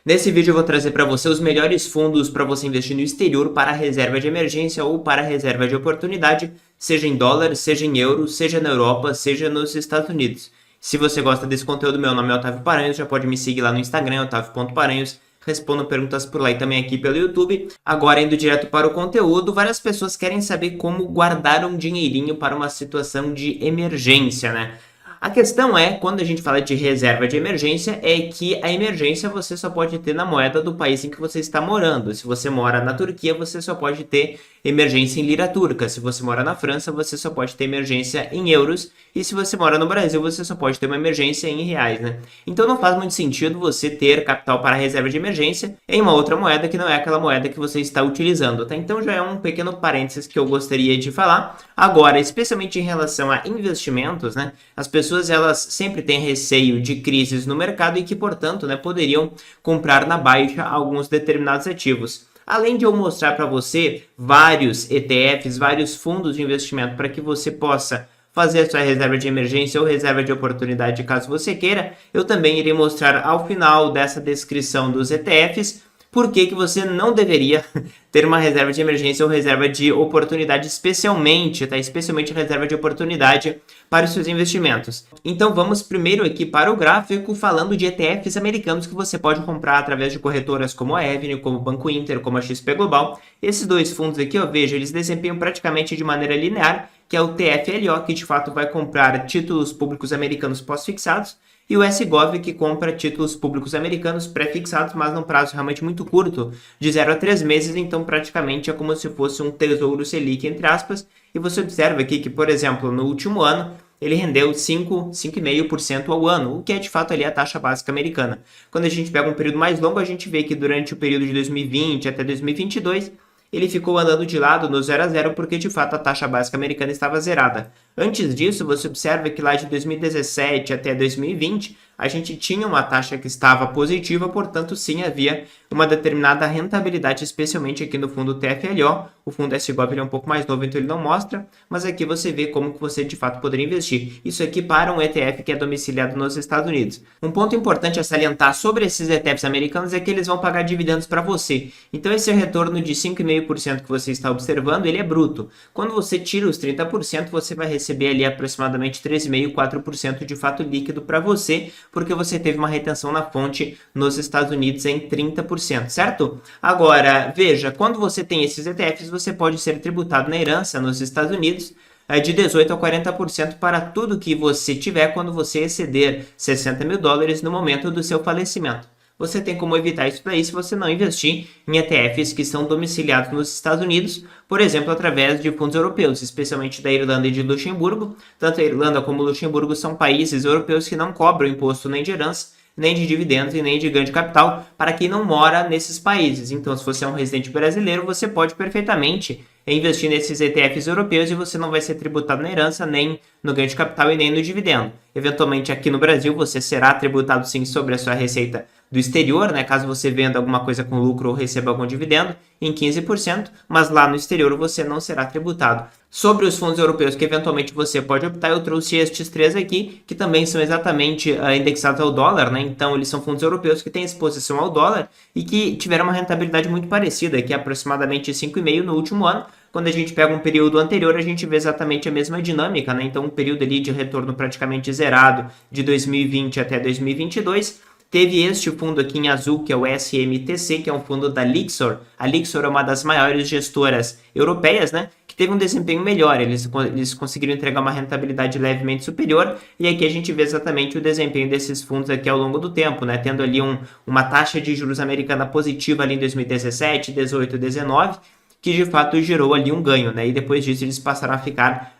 Nesse vídeo eu vou trazer para você os melhores fundos para você investir no exterior para reserva de emergência ou para reserva de oportunidade, seja em dólar, seja em euro, seja na Europa, seja nos Estados Unidos. Se você gosta desse conteúdo, meu nome é Otávio Paranhos, já pode me seguir lá no Instagram, otavio.paranhos. Respondo perguntas por lá e também aqui pelo YouTube. Agora, indo direto para o conteúdo, várias pessoas querem saber como guardar um dinheirinho para uma situação de emergência, né? A questão é, quando a gente fala de reserva de emergência, é que a emergência você só pode ter na moeda do país em que você está morando. Se você mora na Turquia, você só pode ter emergência em lira turca. Se você mora na França, você só pode ter emergência em euros. E se você mora no Brasil, você só pode ter uma emergência em reais, né? Então não faz muito sentido você ter capital para reserva de emergência em uma outra moeda que não é aquela moeda que você está utilizando, tá? Então já é um pequeno parênteses que eu gostaria de falar. Agora, especialmente em relação a investimentos, né? As pessoas elas sempre têm receio de crises no mercado e que, portanto, né, poderiam comprar na baixa alguns determinados ativos. Além de eu mostrar para você vários ETFs, vários fundos de investimento para que você possa fazer a sua reserva de emergência ou reserva de oportunidade caso você queira, eu também irei mostrar ao final dessa descrição dos ETFs por que você não deveria ter uma reserva de emergência ou reserva de oportunidade, especialmente, tá? Especialmente reserva de oportunidade para os seus investimentos. Então vamos primeiro aqui para o gráfico falando de ETFs americanos que você pode comprar através de corretoras como a Avenue, como o Banco Inter, como a XP Global. Esses dois fundos aqui, eu vejo, eles desempenham praticamente de maneira linear, que é o TFLO, que de fato vai comprar títulos públicos americanos pós-fixados, e o SGOV, que compra títulos públicos americanos pré-fixados, mas num prazo realmente muito curto, de 0 a 3 meses, então praticamente é como se fosse um tesouro Selic, entre aspas, e você observa aqui que, por exemplo, no último ano, ele rendeu 5,5% ao ano, o que é de fato ali a taxa básica americana. Quando a gente pega um período mais longo, a gente vê que durante o período de 2020 até 2022, ele ficou andando de lado no 0 a 0 porque de fato a taxa básica americana estava zerada. Antes disso, você observa que lá de 2017 até 2020, a gente tinha uma taxa que estava positiva, portanto sim havia uma determinada rentabilidade, especialmente aqui no fundo TFLO. O fundo SGOV é um pouco mais novo, então ele não mostra, mas aqui você vê como que você de fato poderia investir. Isso aqui para um ETF que é domiciliado nos Estados Unidos. Um ponto importante a salientar sobre esses ETFs americanos é que eles vão pagar dividendos para você. Então esse retorno de 5,5% que você está observando, ele é bruto. Quando você tira os 30%, você vai receber ali aproximadamente 3,5%, 4% de fato líquido para você, porque você teve uma retenção na fonte nos Estados Unidos em 30%, certo? Agora, veja, quando você tem esses ETFs, você pode ser tributado na herança nos Estados Unidos de 18% a 40% para tudo que você tiver quando você exceder 60 mil dólares no momento do seu falecimento. Você tem como evitar isso daí se você não investir em ETFs que são domiciliados nos Estados Unidos, por exemplo, através de fundos europeus, especialmente da Irlanda e de Luxemburgo. Tanto a Irlanda como o Luxemburgo são países europeus que não cobram imposto nem de herança, nem de dividendos e nem de ganho de capital para quem não mora nesses países. Então, se você é um residente brasileiro, você pode perfeitamente investir nesses ETFs europeus e você não vai ser tributado na herança, nem no ganho de capital e nem no dividendo. Eventualmente, aqui no Brasil, você será tributado sim sobre a sua receita do exterior, né? Caso você venda alguma coisa com lucro ou receba algum dividendo, em 15%, mas lá no exterior você não será tributado. Sobre os fundos europeus que eventualmente você pode optar, eu trouxe estes três aqui, que também são exatamente indexados ao dólar, né? Então, eles são fundos europeus que têm exposição ao dólar e que tiveram uma rentabilidade muito parecida, que é aproximadamente 5,5% no último ano. Quando a gente pega um período anterior, a gente vê exatamente a mesma dinâmica, né? Então, um período ali de retorno praticamente zerado de 2020 até 2022. Teve este fundo aqui em azul, que é o SMTC, que é um fundo da Lyxor. A Lyxor é uma das maiores gestoras europeias, né? Que teve um desempenho melhor, eles conseguiram entregar uma rentabilidade levemente superior, e aqui a gente vê exatamente o desempenho desses fundos aqui ao longo do tempo, né? Tendo ali uma taxa de juros americana positiva ali em 2017, 18, 19, que de fato gerou ali um ganho, né? E depois disso eles passaram a ficar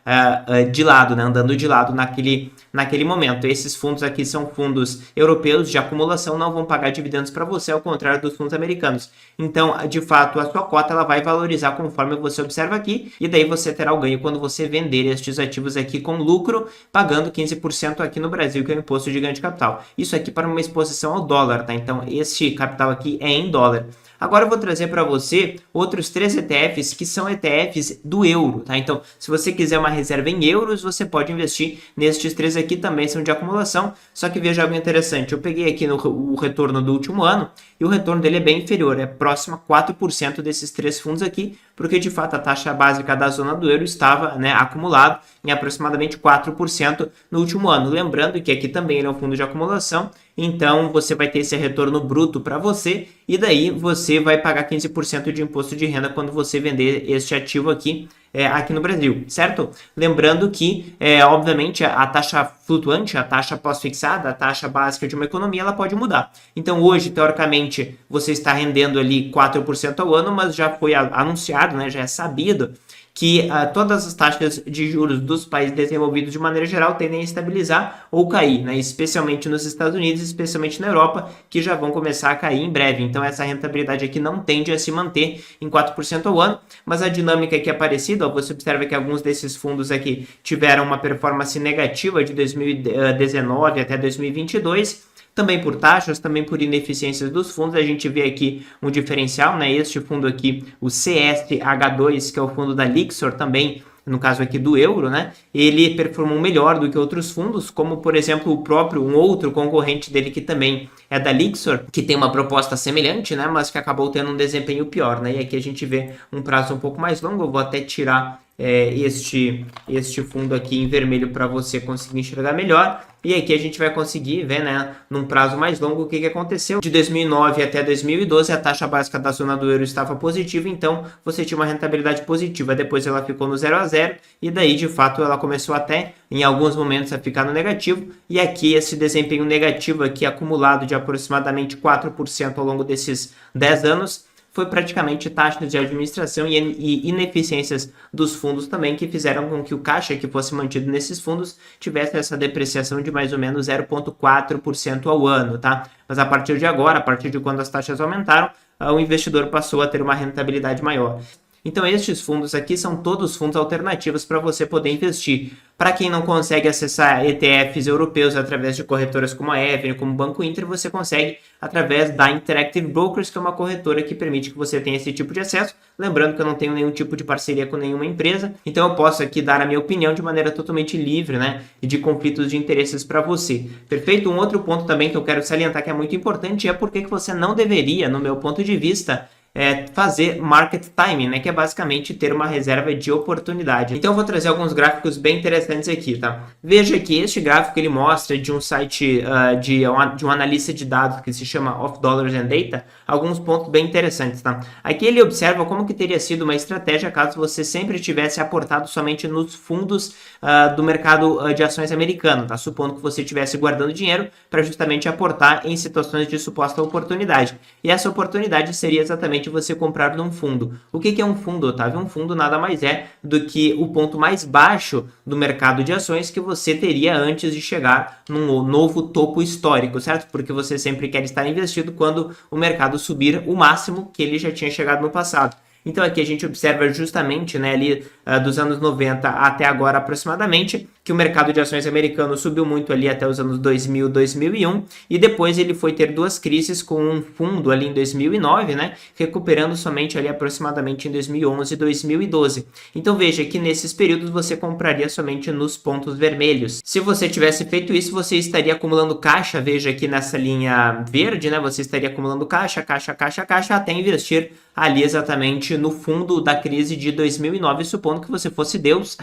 de lado, né? Andando de lado naquele momento. Esses fundos aqui são fundos europeus de acumulação, não vão pagar dividendos para você, ao contrário dos fundos americanos. Então, de fato, a sua cota ela vai valorizar conforme você observa aqui, e daí você terá o ganho quando você vender estes ativos aqui com lucro, pagando 15% aqui no Brasil, que é o imposto de ganho de capital. Isso aqui para uma exposição ao dólar, tá? Então, este capital aqui é em dólar. Agora eu vou trazer para você outros 3 ETFs que são ETFs do euro, tá? Então, se você quiser uma reserva em euros, você pode investir nestes três aqui, também são de acumulação, só que veja algo interessante, eu peguei aqui o retorno do último ano, e o retorno dele é bem inferior, é próximo a 4% desses três fundos aqui, porque de fato a taxa básica da zona do euro estava, né, acumulado em aproximadamente 4% no último ano. Lembrando que aqui também ele é um fundo de acumulação, então você vai ter esse retorno bruto para você, e daí você vai pagar 15% de imposto de renda quando você vender este ativo aqui, aqui no Brasil, certo? Lembrando que, obviamente, a taxa flutuante, a taxa pós-fixada, a taxa básica de uma economia, ela pode mudar. Então, hoje, teoricamente, você está rendendo ali 4% ao ano, mas já foi anunciado, né, já é sabido que todas as taxas de juros dos países desenvolvidos de maneira geral tendem a estabilizar ou cair, né? Especialmente nos Estados Unidos, especialmente na Europa, que já vão começar a cair em breve. Então essa rentabilidade aqui não tende a se manter em 4% ao ano, mas a dinâmica aqui é parecida. Você observa que alguns desses fundos aqui tiveram uma performance negativa de 2019 até 2022, também por taxas, também por ineficiências dos fundos. A gente vê aqui um diferencial, né? Este fundo aqui, o CSH2, que é o fundo da Lyxor, também, no caso aqui do euro, né? Ele performou melhor do que outros fundos, como por exemplo o próprio, um outro concorrente dele que também é da Lyxor, que tem uma proposta semelhante, né? Mas que acabou tendo um desempenho pior, né? E aqui a gente vê um prazo um pouco mais longo. Eu vou até tirar este fundo aqui em vermelho para você conseguir enxergar melhor. E aqui a gente vai conseguir ver, né, num prazo mais longo, o que aconteceu. De 2009 até 2012, a taxa básica da zona do euro estava positiva, então você tinha uma rentabilidade positiva. Depois ela ficou no 0 a 0 e daí, de fato, ela começou até, em alguns momentos, a ficar no negativo. E aqui, esse desempenho negativo aqui, acumulado de aproximadamente 4% ao longo desses 10 anos, foi praticamente taxas de administração e ineficiências dos fundos também, que fizeram com que o caixa que fosse mantido nesses fundos tivesse essa depreciação de mais ou menos 0,4% ao ano, tá? Mas a partir de agora, a partir de quando as taxas aumentaram, o investidor passou a ter uma rentabilidade maior. Então estes fundos aqui são todos fundos alternativos para você poder investir. Para quem não consegue acessar ETFs europeus através de corretoras como a Avenue, como o Banco Inter, você consegue através da Interactive Brokers, que é uma corretora que permite que você tenha esse tipo de acesso. Lembrando que eu não tenho nenhum tipo de parceria com nenhuma empresa, então eu posso aqui dar a minha opinião de maneira totalmente livre, né, e de conflitos de interesses para você. Perfeito? Um outro ponto também que eu quero salientar que é muito importante é porque que você não deveria, no meu ponto de vista, fazer market timing, né, que é basicamente ter uma reserva de oportunidade. Então eu vou trazer alguns gráficos bem interessantes aqui, tá? Veja que este gráfico ele mostra de um site de um analista de dados que se chama Of Dollars and Data, alguns pontos bem interessantes, tá? Aqui ele observa como que teria sido uma estratégia caso você sempre tivesse aportado somente nos fundos do mercado de ações americano, tá? Supondo que você estivesse guardando dinheiro para justamente aportar em situações de suposta oportunidade. E essa oportunidade seria exatamente você comprar num fundo. O que é um fundo, Otávio? Um fundo nada mais é do que o ponto mais baixo do mercado de ações que você teria antes de chegar num novo topo histórico, certo? Porque você sempre quer estar investido quando o mercado subir o máximo que ele já tinha chegado no passado. Então aqui a gente observa justamente, né, ali dos anos 90 até agora aproximadamente, que o mercado de ações americano subiu muito ali até os anos 2000, 2001, e depois ele foi ter duas crises com um fundo ali em 2009, né, recuperando somente ali aproximadamente em 2011 e 2012. Então veja que nesses períodos você compraria somente nos pontos vermelhos. Se você tivesse feito isso, você estaria acumulando caixa, veja aqui nessa linha verde, né, você estaria acumulando caixa, até investir ali exatamente no fundo da crise de 2009, supondo que você fosse Deus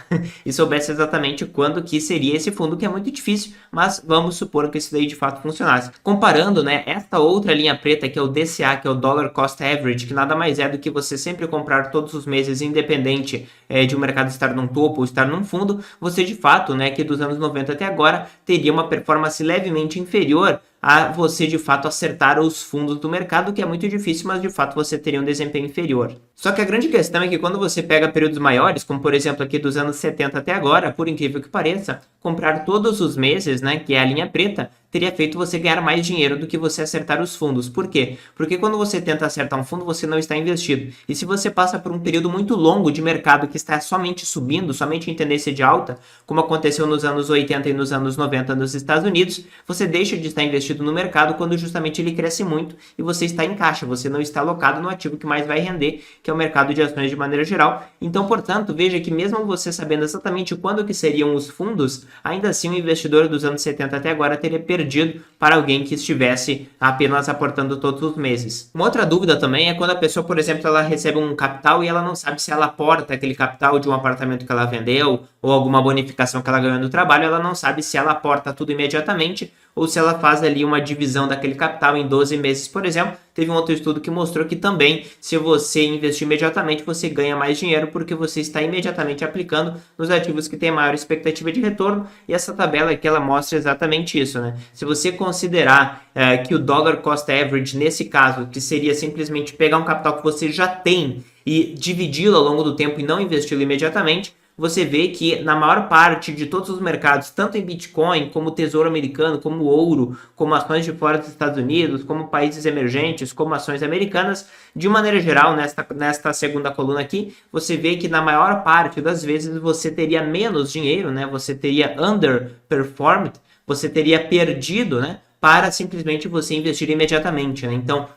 e soubesse exatamente quando que seria esse fundo, que é muito difícil, mas vamos supor que isso daí de fato funcionasse. Comparando, né, esta outra linha preta, que é o DCA, que é o Dollar Cost Average, que nada mais é do que você sempre comprar todos os meses, independente de um mercado estar num topo ou estar num fundo, você de fato, né, que dos anos 90 até agora, teria uma performance levemente inferior a você de fato acertar os fundos do mercado, que é muito difícil, mas de fato você teria um desempenho inferior. Só que a grande questão é que quando você pega períodos maiores, como por exemplo aqui dos anos 70 até agora, por incrível que pareça, comprar todos os meses, né, que é a linha preta, teria feito você ganhar mais dinheiro do que você acertar os fundos. Por quê? Porque quando você tenta acertar um fundo, você não está investido. E se você passa por um período muito longo de mercado que está somente subindo, somente em tendência de alta, como aconteceu nos anos 80 e nos anos 90 nos Estados Unidos, você deixa de estar investido no mercado quando justamente ele cresce muito e você está em caixa, você não está alocado no ativo que mais vai render, que é o mercado de ações de maneira geral. Então, portanto, veja que mesmo você sabendo exatamente quando que seriam os fundos, ainda assim o investidor dos anos 70 até agora teria perdido para alguém que estivesse apenas aportando todos os meses. Uma outra dúvida também é quando a pessoa, por exemplo, ela recebe um capital e ela não sabe se ela aporta aquele capital de um apartamento que ela vendeu ou alguma bonificação que ela ganhou no trabalho, ela não sabe se ela aporta tudo imediatamente ou se ela faz ali uma divisão daquele capital em 12 meses, por exemplo. Teve um outro estudo que mostrou que também, se você investir imediatamente, você ganha mais dinheiro porque você está imediatamente aplicando nos ativos que têm maior expectativa de retorno. E essa tabela aqui, ela mostra exatamente isso, né? Se você considerar que o dollar cost average, nesse caso, que seria simplesmente pegar um capital que você já tem e dividi-lo ao longo do tempo e não investi-lo imediatamente, você vê que na maior parte de todos os mercados, tanto em Bitcoin, como Tesouro Americano, como ouro, como ações de fora dos Estados Unidos, como países emergentes, como ações americanas, de maneira geral, nesta segunda coluna aqui, você vê que na maior parte das vezes você teria menos dinheiro, né? Você teria underperformed, você teria perdido, né? Para simplesmente você investir imediatamente, né? Então,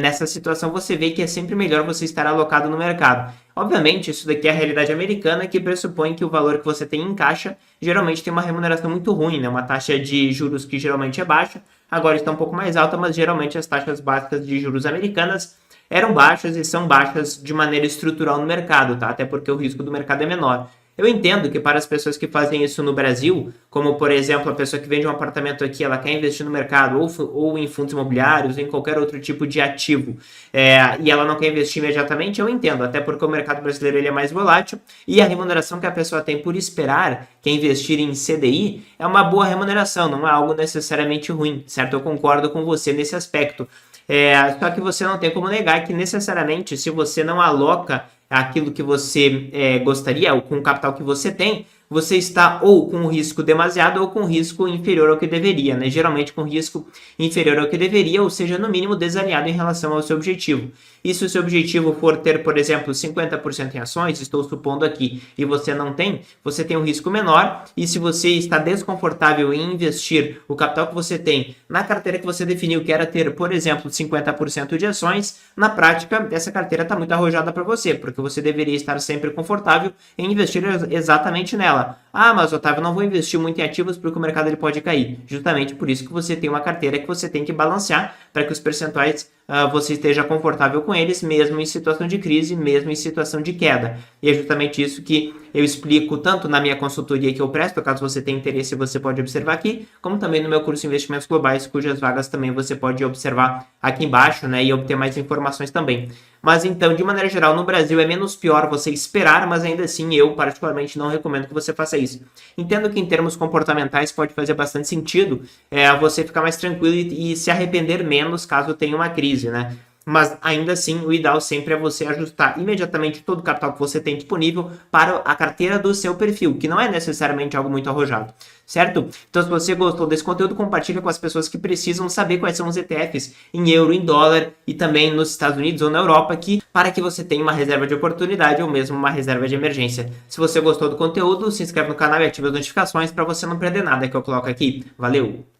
nessa situação você vê que é sempre melhor você estar alocado no mercado. Obviamente, isso daqui é a realidade americana, que pressupõe que o valor que você tem em caixa geralmente tem uma remuneração muito ruim, né? Uma taxa de juros que geralmente é baixa, agora está um pouco mais alta, mas geralmente as taxas básicas de juros americanas eram baixas e são baixas de maneira estrutural no mercado, tá? Até porque o risco do mercado é menor. Eu entendo que para as pessoas que fazem isso no Brasil, como por exemplo a pessoa que vende um apartamento aqui, ela quer investir no mercado ou em fundos imobiliários ou em qualquer outro tipo de ativo, e ela não quer investir imediatamente, eu entendo, até porque o mercado brasileiro ele é mais volátil e a remuneração que a pessoa tem por esperar, que é investir em CDI, é uma boa remuneração, não é algo necessariamente ruim, certo? Eu concordo com você nesse aspecto. Só que você não tem como negar que necessariamente, se você não aloca aquilo que você gostaria, ou com o capital que você tem, você está ou com um risco demasiado ou com um risco inferior ao que deveria, né? Geralmente com risco inferior ao que deveria, ou seja, no mínimo desalinhado em relação ao seu objetivo. E se o seu objetivo for ter, por exemplo, 50% em ações, estou supondo aqui, e você não tem, você tem um risco menor, e se você está desconfortável em investir o capital que você tem na carteira que você definiu, que era ter, por exemplo, 50% de ações, na prática, essa carteira está muito arrojada para você, porque você deveria estar sempre confortável em investir exatamente nela. Ah, mas Otávio, não vou investir muito em ativos porque o mercado ele pode cair. Justamente por isso que você tem uma carteira que você tem que balancear para que os percentuais você esteja confortável com eles, mesmo em situação de crise, mesmo em situação de queda. E é justamente isso que eu explico tanto na minha consultoria que eu presto, caso você tenha interesse, você pode observar aqui, como também no meu curso Investimentos Globais, cujas vagas também você pode observar aqui embaixo, né, e obter mais informações também. Mas então, de maneira geral, no Brasil é menos pior você esperar, mas ainda assim eu particularmente não recomendo que você faça isso. Entendo que em termos comportamentais pode fazer bastante sentido você ficar mais tranquilo e se arrepender menos caso tenha uma crise, né? Mas ainda assim, o ideal sempre é você ajustar imediatamente todo o capital que você tem disponível para a carteira do seu perfil, que não é necessariamente algo muito arrojado, certo? Então, se você gostou desse conteúdo, compartilha com as pessoas que precisam saber quais são os ETFs em euro, em dólar e também nos Estados Unidos ou na Europa aqui, para que você tenha uma reserva de oportunidade ou mesmo uma reserva de emergência. Se você gostou do conteúdo, se inscreve no canal e ative as notificações para você não perder nada que eu coloco aqui. Valeu!